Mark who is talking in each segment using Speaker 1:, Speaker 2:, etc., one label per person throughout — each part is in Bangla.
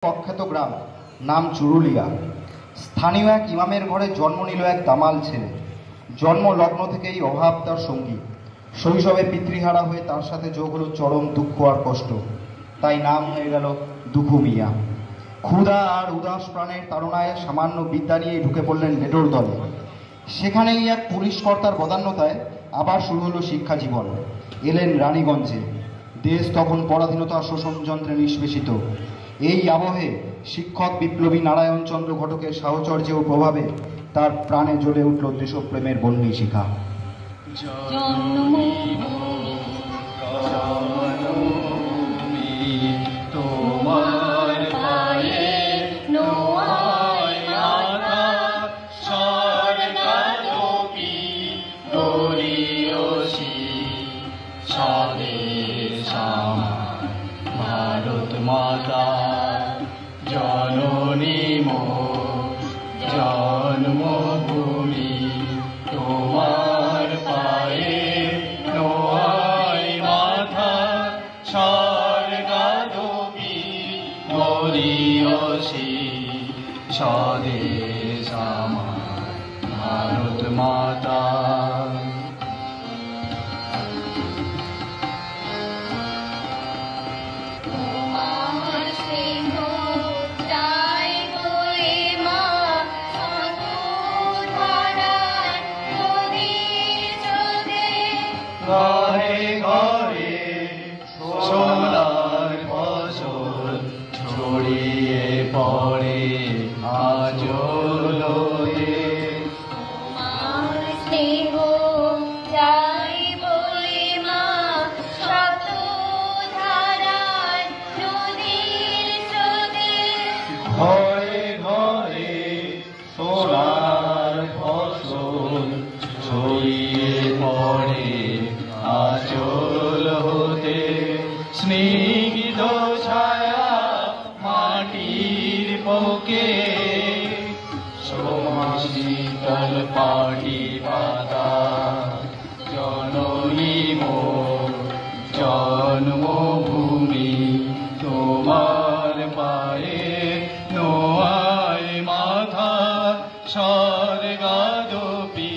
Speaker 1: প্রখ্যাত গ্রাম, নাম চুরুলিয়া। স্থানীয় এক ইমামের ঘরে জন্ম নিল এক দামাল ছেলে। জন্ম লগ্ন থেকেই অভাব তার সঙ্গী। শৈশবে পিতৃহারা হয়ে তার সাথে যোগ হলো চরম দুঃখ আর কষ্ট। তাই নাম হয়ে গেল দুঃখু মিয়া। ক্ষুধা আর উদাস প্রাণের তাড়নায় সামান্য বিদ্যা নিয়ে ঢুকে পড়লেন লেডোর দলে। সেখানেই এক পুলিশ কর্তার বদান্যতায় আবার শুরু হলো শিক্ষা জীবন। এলেন রানীগঞ্জে। দেশ তখন পরাধীনতা শোষণ যন্ত্রে নিষ্পেষিত। এই আবহে শিক্ষক বিপ্লবী নারায়ণচন্দ্র ঘটকের সাহচর্যে ও প্রভাবে তার প্রাণে জ্বলে উঠল দেশপ্রেমের বন্যী শিখা।
Speaker 2: ভারত মাতা জননী জন্মভূমি, তোমার পায়ে নোয়াই মাথা, স্বর্গাদপি গরিয়সী স্বদেশ আমার ভারত মাতা। ঘরে ঘরে সোনার ফসল ছড়িয়ে পড়ে আজলে।
Speaker 3: স্নেহ যাই বলে মা শত ধারায় নদীর স্রোতে।
Speaker 2: ঘরে ঘরে সোনার ফসল ছড়িয়ে পড়ে আচল হতে। স্নিগ্ধ ছায়া মাটির বুকে, শীতল পাটি পাতা জননী মোর জন্মভূমি, তোমার পায়ে নোয়াই মাথা, স্বর্গাদপি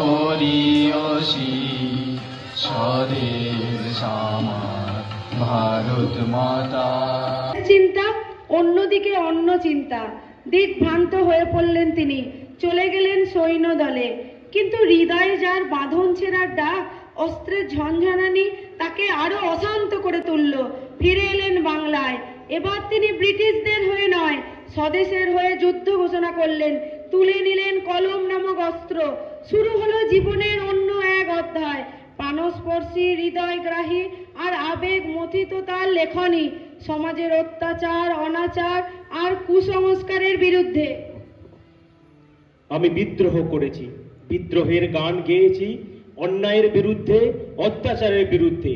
Speaker 2: গরিয়সী স্বদেশ আমার ভারত মাতা।
Speaker 4: চিন্তা অন্যদিকে অন্য চিন্তা, দিকভ্রান্ত হয়ে পড়লেন তিনি। চলে গেলেন সৈন্য দলে, কিন্তু হৃদয়ে যার বাঁধন ছেঁড়ার ডাক, অস্ত্রের ঝনঝনানি তাকে আরো অশান্ত করে তুলল। ফিরে এলেন বাংলায়। এবার তিনি ব্রিটিশদের হয়ে নয়, স্বদেশের হয়ে যুদ্ধ ঘোষণা করলেন। তুলে নিলেন কলম নামক অস্ত্র। শুরু হলো জীবনের অন্য এক অধ্যায়। প্রাণস্পর্শী, হৃদয়গ্রাহী আর আবেগ মথিত তার লেখনী সমাজের অত্যাচার, অনাচার আর কুসংস্কারের বিরুদ্ধে।
Speaker 5: আমি বিদ্রোহ করেছি, বিদ্রোহের গান গেয়েছি, অন্যায়ের বিরুদ্ধে, অত্যাচারের বিরুদ্ধে,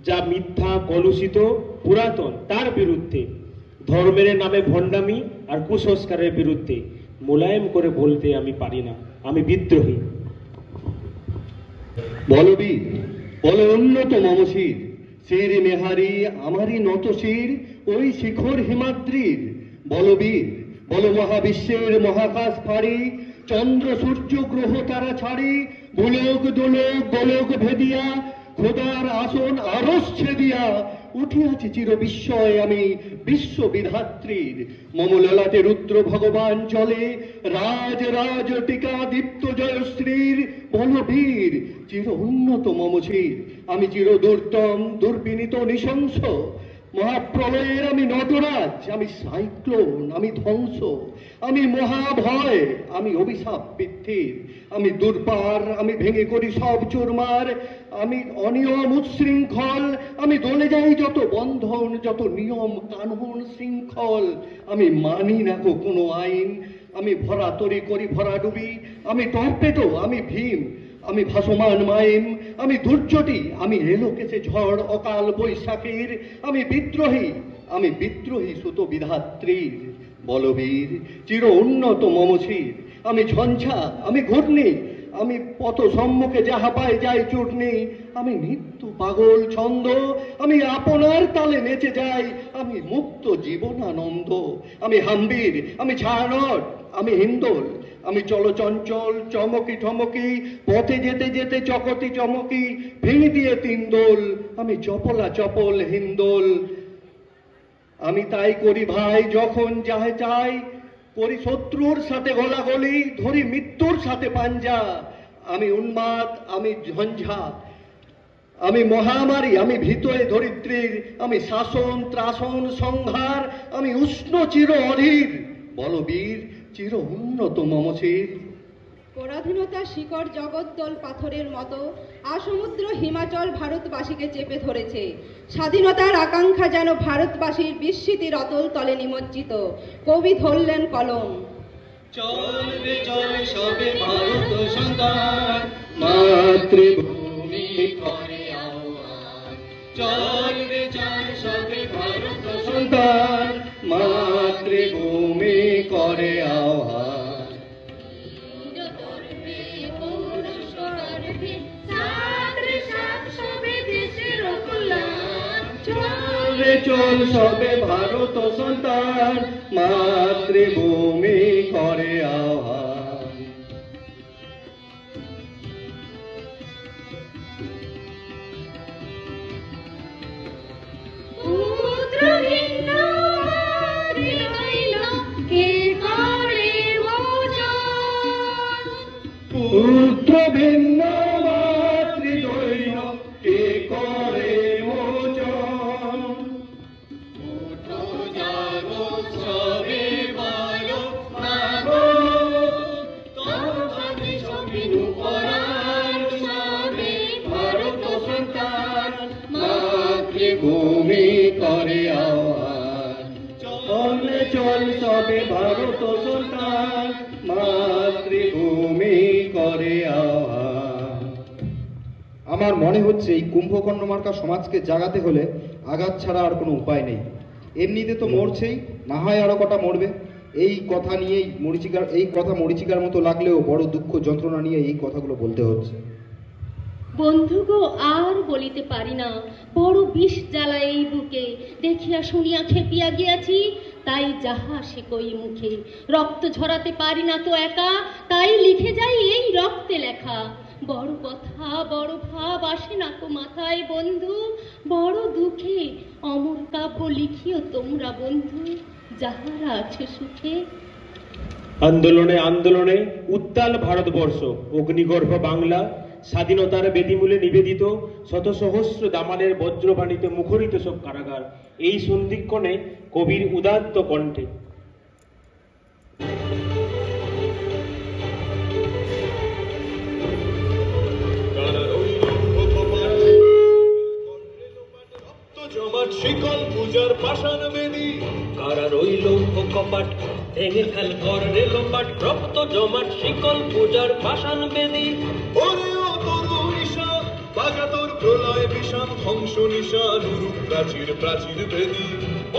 Speaker 5: যা মিথ্যা, কলুষিত, পুরাতন তার বিরুদ্ধে, ধর্মের নামে ভণ্ডামি আর কুসংস্কারের বিরুদ্ধে। মোলায়েম করে বলতে আমি পারি না, আমি বিদ্রোহী।
Speaker 6: বলবীর, বল উন্নত মমশির, শির মেহারি আমারই নত শির, ওই শিখর হিমাদ্রির। বলবীর, বল মহাবিশ্বের মহাকাশ ফাড়ি, চন্দ্র সূর্য গ্রহ তারা ছাড়ি, ভুলোক দোলক গোলক ভেদিয়া, খোদার আসন আরস ছেদিয়া, উঠিয়াছি চির বিস্ময় আমি বিশ্ববিধাত্রীর। মমললাতে রুদ্র ভগবান চলে, রাজ রাজ টিকা দীপ্ত জয়শ্রীর। বলবীর, চির উন্নত মমশির, আমি চির দুর্দম দুর্বিনীত নৃশংস। মহাপ্রলয়ের আমি নটরাজ, আমি সাইক্লোন, আমি ধ্বংস, আমি মহাভয়, আমি অভিশাপ বৃদ্ধির, আমি দুর্বার, আমি ভেঙে করি সব চুরমার, আমি অনিয়ম উচ্ছৃঙ্খল, আমি দলে যাই যত বন্ধন, যত নিয়ম কানুন শৃঙ্খল। আমি মানি না কোনো আইন, আমি ভরা তরি করি ভরা ডুবি, আমি টর্পেডো, আমি ভীম, আমি ভাসমান মাইম, আমি দুর্যোটি, আমি এলোকেছে ঝড় অকাল বৈশাখীর। আমি বিদ্রোহী সুত বিধাত্রীর। বলবীর, চির উন্নত মমশির, আমি ঝঞ্ঝা, আমি ঘূর্ণি, আমি পথ সম্মুখে যাহা পাই যাই চূর্ণি, আমি নিত্য পাগল ছন্দ, আমি আপনার তালে নেচে যাই, আমি মুক্ত জীবনানন্দ। আমি হাম্বির, আমি ছায়ানট, আমি হিন্দোল, আমি চলচঞ্চল চমকি ঠমকি, পথে যেতে যেতে চকতি চমকি, ভেঙে দিয়ে তিন দোল, আমি চপলা চপল হিন্দোল। আমি তাই করি ভাই যখন যাহে চাই, করি শত্রুর সাথে গলাগলি, ধরি মৃত্যুর সাথে পাঞ্জা। আমি উন্মাদ, আমি ঝঞ্ঝা, আমি মহামারী, আমি ভীতয়ে ধরিত্রীর, আমি শাসন ত্রাসন সংহার, আমি উষ্ণ চির অধীর, বলবীর চির উন্নত মমশির।
Speaker 7: পরাধীনতার শিকড় জগদ্দল পাথরের মতো আসমুদ্র হিমাচল ভারতবাসীকে চেপে ধরেছে। স্বাধীনতার আকাঙ্ক্ষা যেন ভারতবাসীর বিস্মৃতির অতল তলে নিমজ্জিত। কবি ধরলেন কলম।
Speaker 2: চল রে চল সবে ভারত সন্তান,
Speaker 6: মাতৃভূমি
Speaker 2: করে আহ্বান। চল রে চল সবে ভারত
Speaker 6: সন্তান, মাতৃভূমি করে আহ্বান। চল সবে ভারত সন্তান, মাতৃভূমি করে আহ্বান। পুত্র ভিন্ন মাতৃদৈন্য কে করে মোচন।
Speaker 2: সবে ভারত
Speaker 6: ভারত সন্তান, মাতৃভূমি করে আহ্বান। চল চল সবে ভারত সন্তান, মাতৃভূমি করে আহ্বান।
Speaker 1: আমার মনে হচ্ছে এই কুম্ভকর্ণ মার্কা সমাজকে জাগাতে হলে আঘাত ছাড়া আর কোনো উপায় নেই। এমনিতে তো মরছেই, না হয় আরো কটা মরবে। এই কথা মরিচিকার মতো লাগলেও বড় দুঃখ যন্ত্রণা নিয়ে এই কথাগুলো বলতে হচ্ছে।
Speaker 3: বন্ধু গো, আর বলিতে পারি না, বড় বিষ জ্বালা এই বুকে। দেখিয়া শুনিয়া খেপিয়া গিয়াছি, তাই যাহা সে কই মুখে। রক্ত ঝরাতে পারি না তো একা, তাই লিখে যাই এই রক্তে লেখা। বড় কথা বড় ভাব আসে না তো মাথায় বন্ধু, বড় দুঃখে অমর কাব্য লিখিও তোমরা বন্ধু, যাহারা আছে সুখে।
Speaker 5: আন্দোলনে আন্দোলনে উত্তাল ভারতবর্ষ, অগ্নিগর্ভ বাংলা, স্বাধীনতার বেদিমূলে নিবেদিত শত সহস্র দামালের বজ্রবাণীতে মুখরিত সব কারাগার। এই সন্ধিক্ষণে কবির উদাত্ত কণ্ঠে
Speaker 8: শিকল পূজার পাষাণ বেদী, কারা রইল কপাট ভেঙে ফেল কর রেলোপাট, রক্ত জমাট শিকল পূজার পাষাণ বেদী। ওরে ও তরু নিশা, বাজা তোর প্রলয় বিষাম, ধ্বংস নিশা নুরু প্রাচীর প্রাচীর বেদী।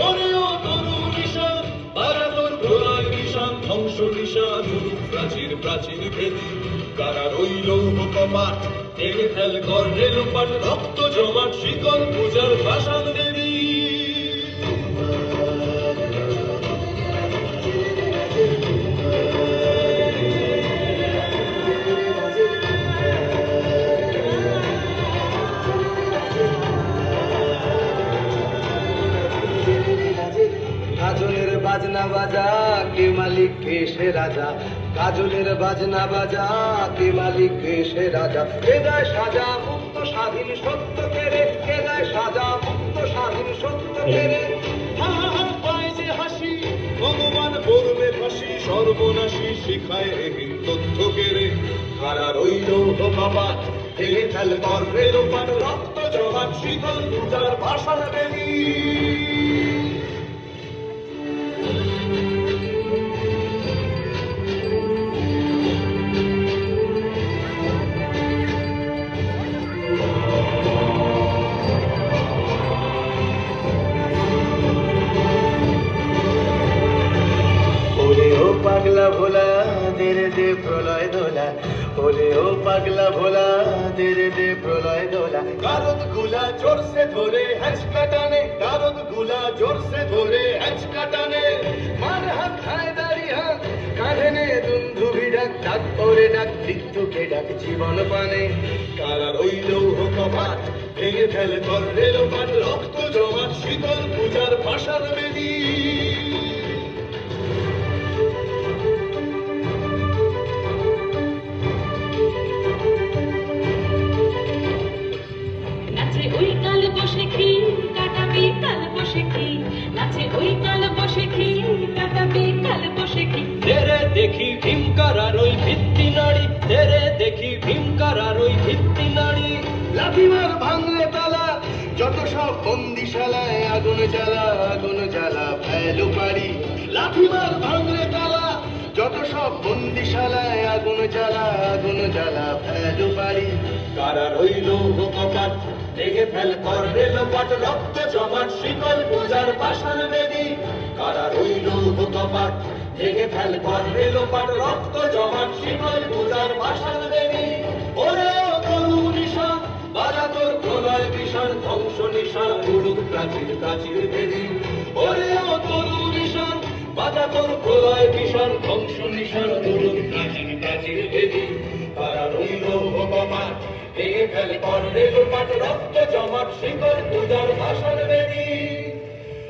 Speaker 8: ওরে ও তরু নিশা, বাজা তোর প্রলয় বিষাম, ধ্বংস নিশা নুরু প্রাচীর প্রাচীর বেদী। কারা রইল কপাট ভেঙে ফেল কর রেলোপাট, রক্ত জমাট শিকল পূজার পাষাণ বেদী।
Speaker 9: কাজলের বাজনা বাজা কে মালিক কে সে রাজা, কাজলের বাজনা বাজা কে মালিক কে সে রাজা। কে দেয় সাজা মুক্ত স্বাধীন সত্য কেড়ে, কে দেয় সাজা মুক্ত স্বাধীন সত্য কেড়ে।
Speaker 8: পায় যে হাসি ভগবান করবে ফাঁসি, সর্বনাশী শিখায় এহীন তথ্য কেড়ে। কারা রইল কপাট ভেঙে ফেল কর রেলোপাট, রক্ত জমাট শীতল পূজার ভাষার বেদী।
Speaker 9: পাগলা ভোলা দে তেরে দে প্রলয় দোলা, ওরে ও পাগলা ভোলা তেরে দে প্রলয় দোলা। গারদ গুলা জোরসে ধরে হ্যাঁচকা টানে, গারদ গুলা জোরসে ধরে হ্যাঁচকা টানে। মার হাত খায় দাড়ি হাত কাঁধে নে দুন্ধুবি ডাক, ডাক ওরে ডাক মৃত্যুকে ডাক জীবন পানে। কারা রইল কপাট ভেঙে ফেল কর রেলোপাট, রক্ত জমাট শীতল পূজার পাশার বেদি।
Speaker 10: নাচে ওই কাল বসে কি কাটাবি কাল বসে কি, নাচে ওই কাল বসে কি কাটাবি কাল বসে কি।
Speaker 8: তেরে দেখি ভীমকারার ওই ভিত্তি নাড়ি, তেরে দেখি ভীমকারার ওই ভিত্তি নাড়ি।
Speaker 9: লাঠিমার ভাঙলে তালা যত সব বন্দিশালায়, আগুন জ্বালা আগুন জ্বালা ফেলো পারি। লাঠিমার ভাঙলে তালা যত সব বন্দিশালায়, আগুন জ্বালা আগুন জ্বালা ফেলো পারি।
Speaker 8: কারা রইল কপাট ভেঙে ফেল কর রেলোপাট, রক্ত জমাট শিকল পূজার পাষাণ বেদি। কারা রইল কপাট ভেঙে ফেল কর রেলোপাট, রক্ত জমাট শিকল পূজার পাষাণ বেদি। ওরে ও তরু নিশা বাজা তোর প্রলয় বিষাণ, ধ্বংস নিশান উড়ুক প্রাচীর প্রাচীর বেদি। ওরে ও তরু নিশা বাজা তোর প্রলয় বিষাণ, ধ্বংস নিশান উড়ুক প্রাচীর প্রাচীর বেদি। কারা রইল কপাট ভেঙে ফেল কর রেলোপাট, রক্ত জমাট শিকল পূজার পাষাণ বেদি।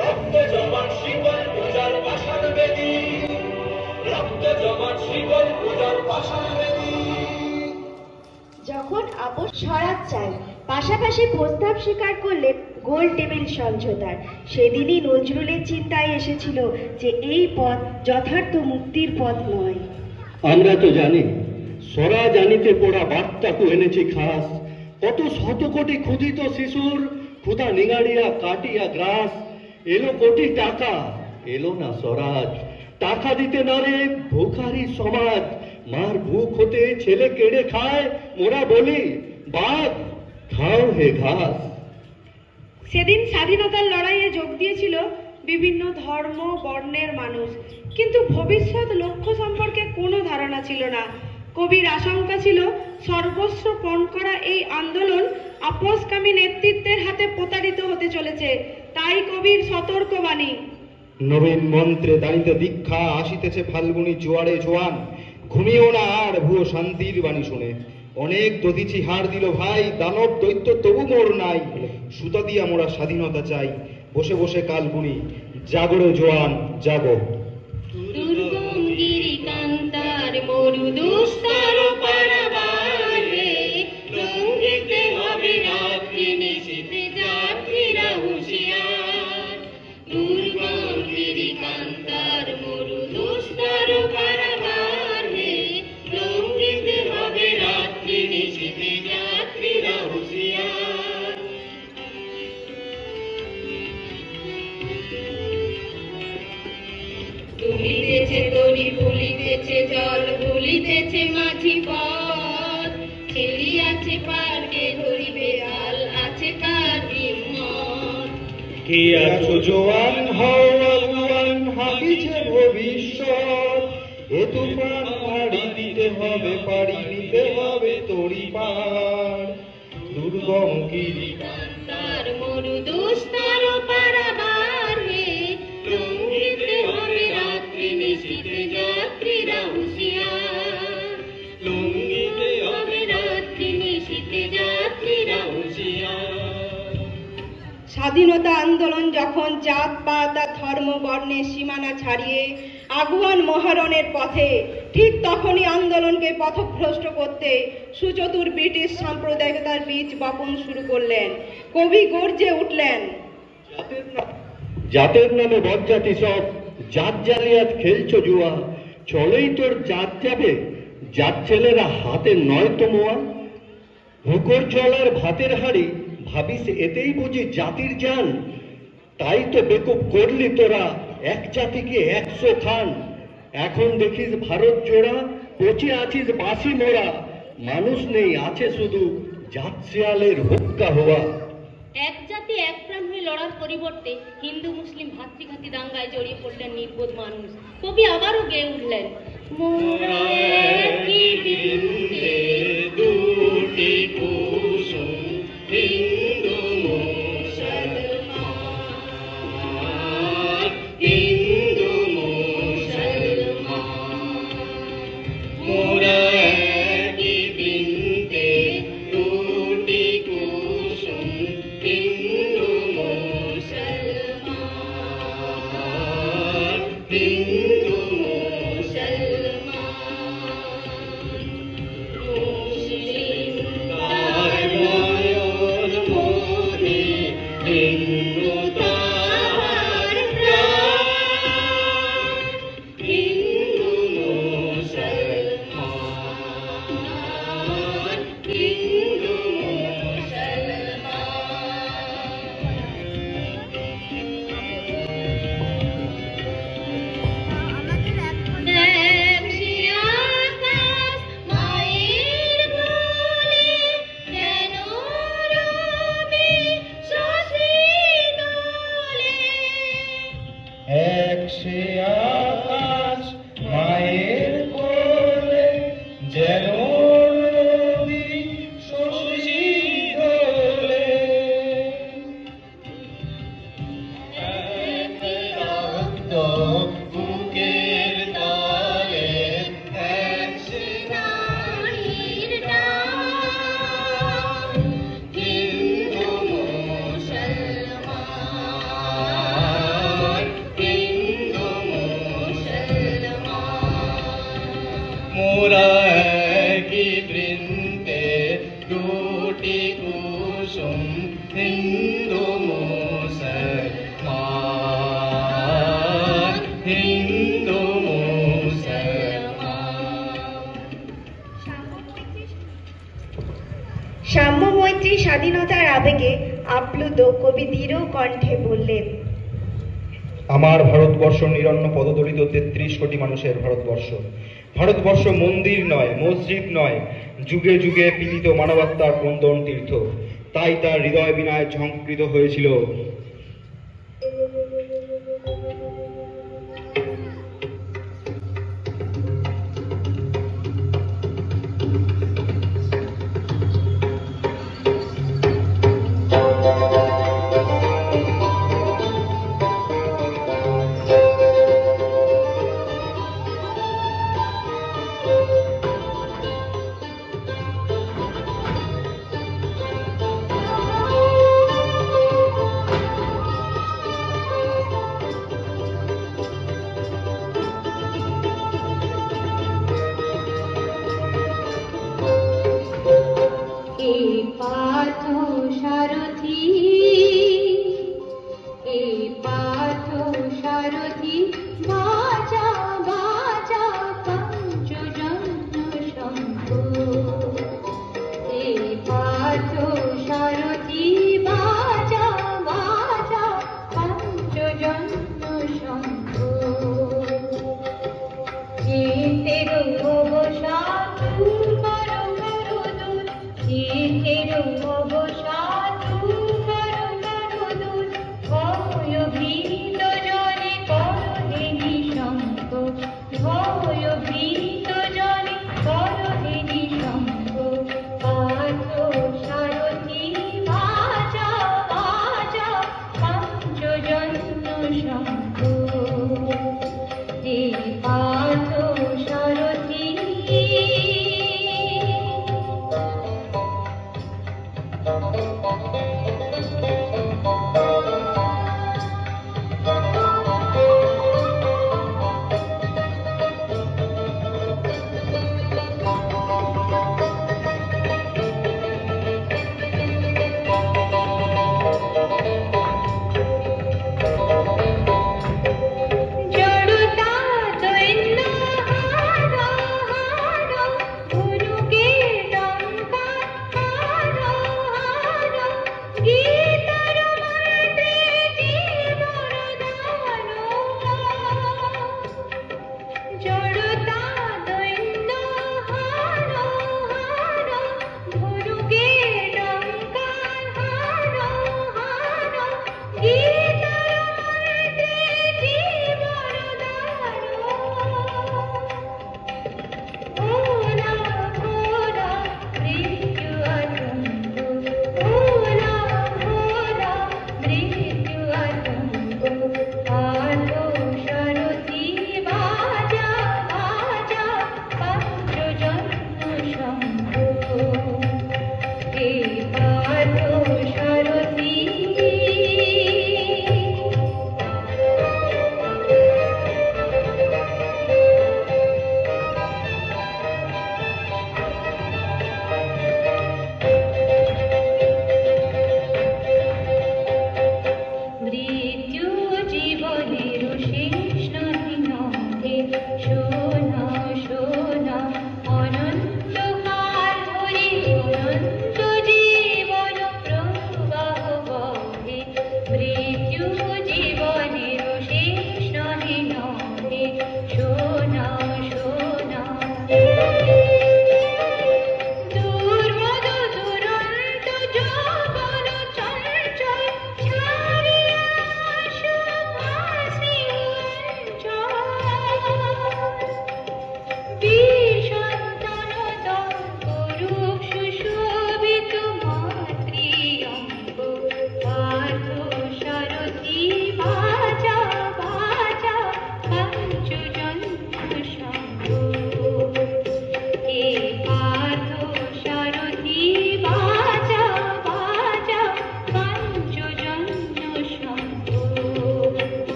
Speaker 8: রক্ত জমাট শিকল পূজার পাষাণ বেদি, রক্ত জমাট শিকল পূজার পাষাণ বেদি।
Speaker 4: যখন আপোষ সরাত চাই, পাশাপাশি প্রস্তাব স্বীকার করলেন গোল টেবিল সমঝোতার, সেদিনই নজরুলের চিন্তায় এসেছিল যে এই পথ যথার্থ মুক্তির পথ নয়।
Speaker 6: আমরা তো জানি সরা জানিতে পড়া বার্তাকু এনেছি খাস, কত শত কোটি ক্ষুদিত শিশুর ক্ষুধা নিগাড়িয়া কাটিয়া গ্রাস। এলো কোটি টাকা এলো না স্বরাজ, টাকা দিতে না রে ভুখারি সমাজ। মার ভুখ হতে ছেলে কেড়ে খায়, মোরা বলি বাঘ খাও হে ঘাস।
Speaker 4: সেদিন স্বাধীনতার লড়াইয়ে যোগ দিয়েছিল বিভিন্ন ধর্ম বর্ণের মানুষ, কিন্তু ভবিষ্যৎ লক্ষ্য সম্পর্কে কোনো ধারণা ছিল না। কবির আশঙ্কা ছিল সর্বস্ব পণ করা এই আন্দোলন আপোষকামী নেতৃত্বের হাতে প্রতারিত হতে চলেছে, তাই কবির সতর্কবাণী।
Speaker 1: নবীন মন্ত্রে দানিতে দীক্ষা, আসিতেছে ফাল্গুনি জোয়ারে জোয়ান। ঘুমিও না আর ভুয়ো শান্তির বাণী শুনে, অনেক দধিছি হার দিল ভাই, দানব দৈত্য তবু মোর নাই। সুতা দিয়া মোরা স্বাধীনতা চাই, বসে বসে কাল গুনি, জাগরে জোয়ান জাগো।
Speaker 3: দুর্গম গিরিকান্তার মরু দুস্তর পারাবারে, লঙ্ঘিতে হবে রাত্রি নিশীথে যাত্রীরা হুঁশিয়ার। দুর্গম গিরিকান্তার মরু দুস্তর পারাবারে, লঙ্ঘিতে হবে রাত্রি নিশীথে যাত্রীরা হুঁশিয়ার। তুলিতেছে তরি ভুলিতেছে জল, ভুলিতেছে মাঝি পথ। ছেড়িয়াছে পারকে ধরিবে আল, আছে কার হিম্মত।
Speaker 6: কে আছো জোয়ান হও আগুয়ান, হাবিছে ভবিষ্যৎ। এ তুফান পাড়ি দিতে হবে, পাড়ি দিতে হবে তরি পার। দুর্গম
Speaker 3: গিরিকান্তার মরু দুস্তর পারাবার হে, লঙ্ঘিতে হবে রাত্রি নিশীথে যাত্রীরা হুঁশিয়ার। লঙ্ঘিতে হবে রাত্রি নিশীথে যাত্রীরা হুঁশিয়ার।
Speaker 7: স্বাধীনতা আন্দোলন যখন জাত পাত আর ধর্ম বর্ণের সীমানা ছাড়িয়ে আগুয়ান মহারণের পথে, ঠিক তখনই আন্দোলনকে পথভ্রষ্ট করতে সুচতুর ব্রিটিশ সাম্প্রদায়িকতার বীজ বপন শুরু করলেন। কবি গর্জে উঠলেন,
Speaker 6: জাতের নামে বজ্জাতি সব, জাত জালিয়াত খেলছো জুয়া। চলেই তোর জাত যাবে, জাত ছেলেরা হাতে নয় তো মোয়া। হুকর চলার ভাতের হাড়ি, ভাবিস এতেই বুঝি জাতির জান। তাই তো বেকুব করলি তোরা এক জাতিকে 100 খান। এখন দেখিস ভারত জোড়া, পচে আছিস বাসি মোরা। মানুষ নেই আছে শুধু জাত শিয়ালের হুক্কা হওয়া।
Speaker 3: এক জাতি এক প্রাণ হয়ে লড়ার পরিবর্তে হিন্দু মুসলিম ভাতৃঘাতী দাঙ্গায় জড়িয়ে পড়লেন নির্বোধ মানুষ। কবি আবারও গেয়ে উঠলেন,
Speaker 2: মোরা একই বৃন্দে দুটি কুসুম, হিন্দু মুসলমান, হিন্দু মুসলমান। মোরা একই বৃন্দে দুটি কুসুম, হিন্দু মুসলমান, হিন্দু
Speaker 4: সাম্যমৈত্রী স্বাধীনতার আবেগে আপ্লুত কবি দৃঢ় কণ্ঠে বললেন,
Speaker 1: আমার ভারতবর্ষ নিরন্ন পদদলিত ৩৩ কোটি মানুষের ভারতবর্ষ। ভারতবর্ষ মন্দির নয়, মসজিদ নয়, যুগে যুগে পীড়িত মানবাত্মার ক্রন্দন তীর্থ। তাই তার হৃদয় বিনায় ঝঙ্কৃত হয়েছিল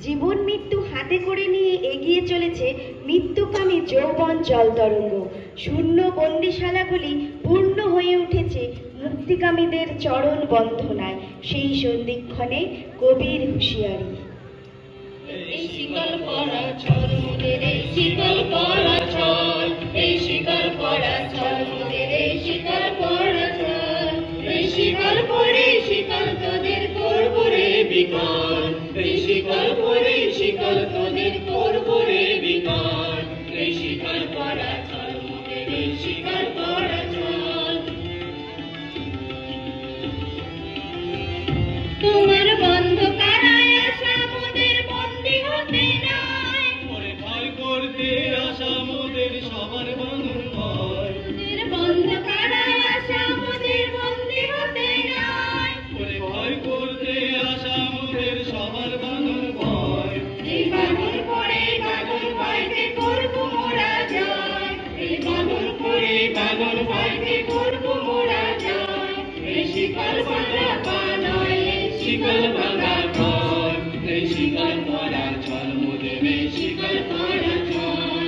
Speaker 11: জীবন মৃত্যু হাতে করে নিয়ে এগিয়ে চলেছে মৃত্যুকামী যৌবন জল তরঙ্গ। শূন্য বন্দিশালাগুলি পূর্ণ হয়ে উঠেছে মুক্তিকামীদের চরণ বন্ধনায়। সেই সন্ধিক্ষণে কবির হুঁশিয়ারি।
Speaker 2: এই শিকল পরা ছল মোদের, এই শিকল পরা ছল, এই শিকল পরা ছল মোদের, এই শিকল পরা ছল, এই শিকল পরে শিকল তোদের করব রে বিকল, এই শিকল পরে শিকল তোদের করব রে বিকল, এই শিকল পরা ছল মোদের, এই শিকল পরা ছল।
Speaker 3: তোমার বন্ধ কারায় আসা মোদের বন্দী হতে নাই,
Speaker 2: ওরে ভয় করতে আসা মোদের সবার বাঁধন হয়,
Speaker 3: মোদের বন্ধ কারায় আসা মোদের বন্দী হতে নাই,
Speaker 2: ওরে ভয় করতে আসা মোদের সবার বাঁধন হয়,
Speaker 3: এই বাঁধন পড়ে বাঁধন পাইতে করব মোরা জয়, এই বাঁধন পড়ে বাঁধন পাইতে করব মোরা জয়, এই শিকল বাঁধা পা নয়, এই
Speaker 2: শিকল ভাঙা ঘর, এই শিকল পরা ছল মোদের, এই শিকল পরা ছল।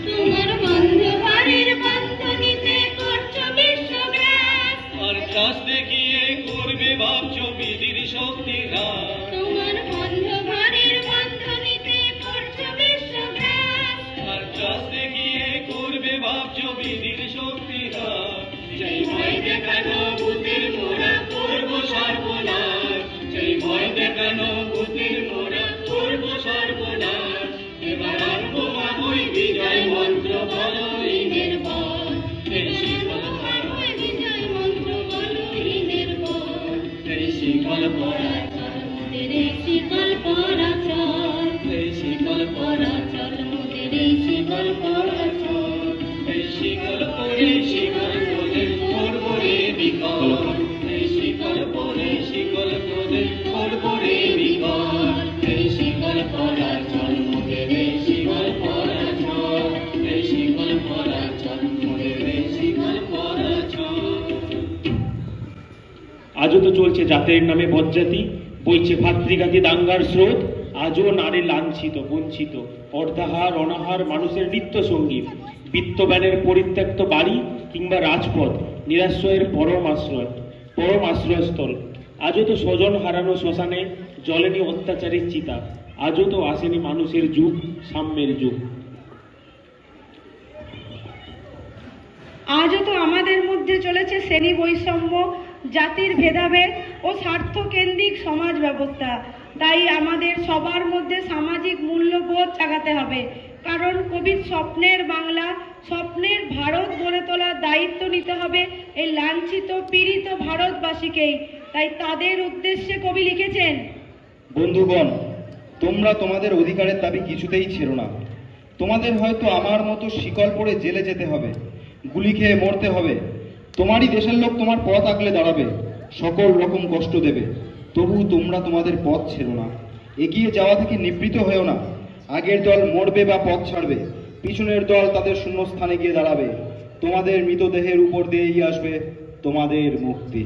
Speaker 3: তোমার বন্ধ বাড়ির বন্ধনীতে করছো বিশ্বগ্রাস,
Speaker 2: আর চাষ দেখিয়ে করবে ভাবছো বিধির শক্তি হ্রাস,
Speaker 3: তোমার বন্ধ বাড়ির বন্ধনীতে করছো বিশ্বগ্রাস,
Speaker 2: আর চাষ দেখিয়ে করবে ভাবছো বিধির শক্তি হ্রাস, সেই ভয় দেখানো ভূতের মোরা করবো সর্বনাশ, সেই ভয় দেখানো ভূতের মোরা করবো সর্বনাশ, এবার আনবো মাবই বিজয় মন্ত্র বলহীনের বল, এই শিকল
Speaker 3: হয় বিজয় মন্ত্র বলহীনের বল,
Speaker 2: এই শিকল পরা
Speaker 3: চল মোদের এই শিকল পরা চল,
Speaker 2: এই শিকল
Speaker 3: পরা চল মোদের এই শিকল পরা চল,
Speaker 2: এই শিকল পরে শিকল তোদের করব রে বিকল, এই শিকল পরে শিকল তোদের করব রে বিকল, এই শিকল পরা চল মোদের, এই শিকল পরা চল, এই শিকল পরা চল মোদের, এই শিকল পরা চল।
Speaker 5: আজও তো চলছে জাতের নামে বজ্জাতি, বইছে ভাতৃঘাতী দাঙ্গার স্রোত, আজও নারী লাঞ্ছিত বঞ্চিত, অর্ধাহার অনাহার মানুষের নিত্য সঙ্গী, বিত্তব্যানের পরিত্যক্ত বাড়ি কিংবা রাজপথ নিরাশ্রয়ের পরম আশ্রয়স্থল। আজও তো স্বজন হারানো শ্মশানে জ্বলেনি অত্যাচারের চিতা, আজও তো আসেনি মানুষের যুগ, সাম্যের যুগ।
Speaker 4: আজও তো আমাদের মধ্যে চলেছে শ্রেণী বৈষম্য, জাতির ভেদাভেদ ও স্বার্থকেন্দ্রিক সমাজ ব্যবস্থা। তাই আমাদের সবার মধ্যে সামাজিক মূল্যবোধ জাগাতে হবে, কারণ কবির স্বপ্নের বাংলা, স্বপ্নের ভারত গড়ে তোলার দায়িত্ব নিতে হবে এই লাঞ্ছিত পীড়িত ভারতবাসীকেই। তাই তাদের উদ্দেশ্যে কবি লিখেছেন,
Speaker 1: বন্ধুগণ, তোমরা তোমাদের অধিকারের দাবি কিছুতেই ছেড়ো না। তোমাদের হয়তো আমার মতো শিকল পরে জেলে যেতে হবে, গুলি খেয়ে মরতে হবে, তোমারই দেশের লোক তোমার পথ আগলে দাঁড়াবে, সকল রকম কষ্ট দেবে, তবু তোমরা তোমাদের পথ ছেড়ো না। এগিয়ে যাওয়া থেকে নিবৃত হয়েও না। আগের দল মরবে বা পথ ছাড়বে, পিছনের দল তাদের শূন্যস্থানে গিয়ে দাঁড়াবে। তোমাদের মৃতদেহের উপর দিয়েই আসবে তোমাদের মুক্তি।